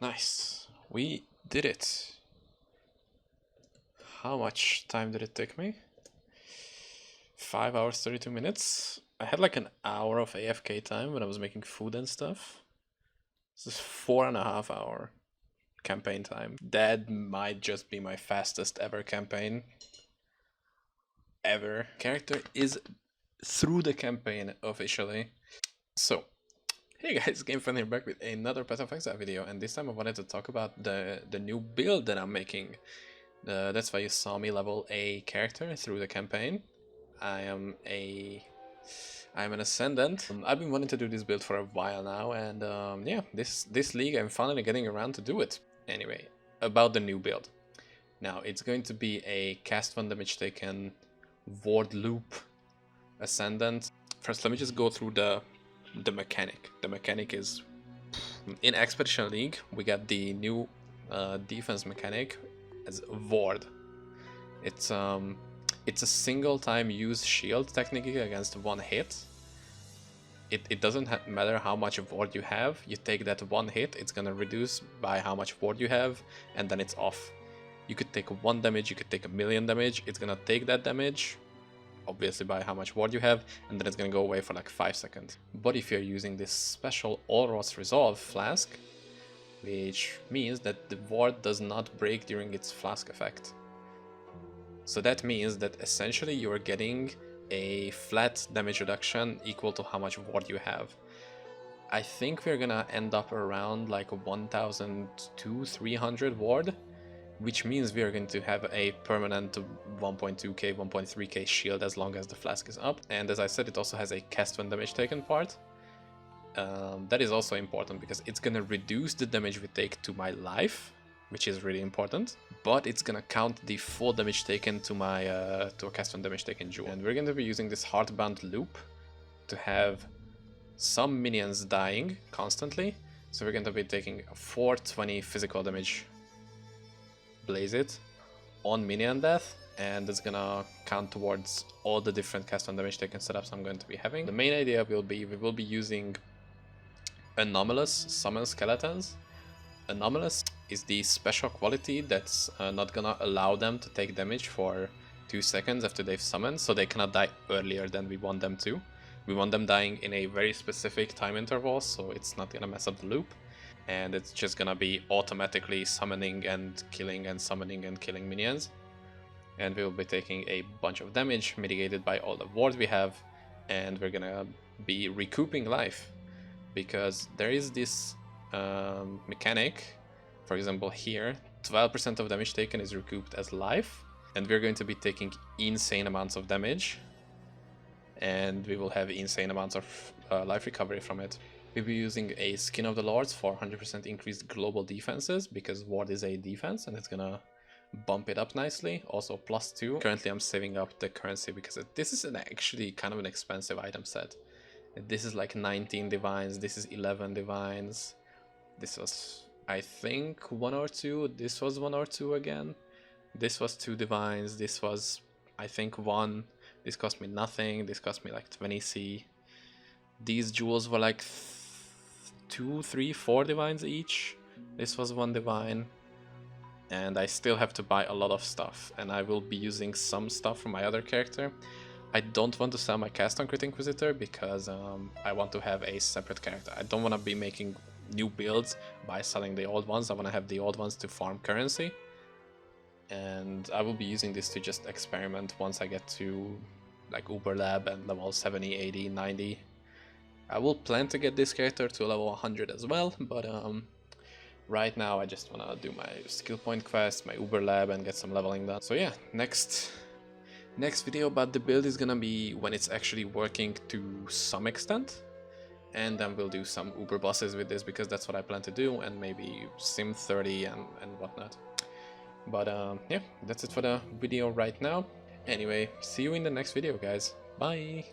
Nice. We did it. How much time did it take me? 5 hours, 32 minutes. I had like an hour of AFK time when I was making food and stuff. This is 4.5 hour campaign time. That might just be my fastest ever campaign. Ever. Character is through the campaign officially. So, hey guys, GameFriend here back with another Path of Exile video, and this time I wanted to talk about the new build that I'm making. That's why you saw me level a character through the campaign. I'm an Ascendant. I've been wanting to do this build for a while now, and yeah, this league I'm finally getting around to do it. Anyway, about the new build. Now, it's going to be a cast 1 damage taken ward loop Ascendant. First, let me just go through the mechanic. The mechanic is, in Expedition League, we got the new defense mechanic as ward. It's a single time use shield technically against one hit. It doesn't matter how much ward you have, you take that one hit, it's gonna reduce by how much ward you have, and then it's off. You could take 1 damage, you could take 1,000,000 damage, it's gonna take that damage, obviously by how much ward you have, and then it's gonna go away for like 5 seconds. But if you're using this special Olros Resolve flask, which means that the ward does not break during its flask effect. So that means that essentially you are getting a flat damage reduction equal to how much ward you have. I think we're gonna end up around like 1,200-300 ward, which means we are going to have a permanent 1.2k, 1.3k shield as long as the flask is up. And as I said, it also has a cast 1 damage taken part. That is also important because it's gonna reduce the damage we take to my life, which is really important, but it's gonna count the full damage taken to my to a cast 1 damage taken jewel. And we're going to be using this heartbound loop to have some minions dying constantly. So we're going to be taking 420 physical damage, blaze it, on minion death, and it's gonna count towards all the different cast 1 damage taken setups I'm going to be having. The main idea will be we will be using anomalous summon skeletons. Anomalous is the special quality that's not gonna allow them to take damage for 2 seconds after they've summoned, so they cannot die earlier than we want them to. We want them dying in a very specific time interval, so it's not gonna mess up the loop, and it's just gonna be automatically summoning and killing and summoning and killing minions. And we will be taking a bunch of damage mitigated by all the ward we have, and we're gonna be recouping life, because there is this mechanic. For example, here 12% of damage taken is recouped as life, and we're going to be taking insane amounts of damage, and we will have insane amounts of life recovery from it. We'll be using a Skin of the Lords for 100% increased global defenses, because ward is a defense and it's gonna bump it up nicely. Also +2. Currently I'm saving up the currency because this is actually kind of an expensive item set. This is like 19 divines, this is 11 divines. This was, I think, 1 or 2. This was 1 or 2 again. This was 2 divines. This was, I think, 1. This cost me nothing. This cost me like 20 C. These jewels were like 2, 3, 4 divines each. This was 1 divine. And I still have to buy a lot of stuff. And I will be using some stuff from my other character. I don't want to sell my cast on Crit Inquisitor because I want to have a separate character. I don't want to be making new builds by selling the old ones. I want to have the old ones to farm currency, and I will be using this to just experiment once I get to like Uber Lab and level 70, 80, 90. I will plan to get this character to level 100 as well, but right now I just want to do my skill point quest, my Uber Lab, and get some leveling done. So yeah, next video about the build is gonna be when it's actually working to some extent. And then we'll do some Uber bosses with this, because that's what I plan to do, and maybe Sim 30 and whatnot. But yeah, that's it for the video right now. Anyway, see you in the next video, guys. Bye!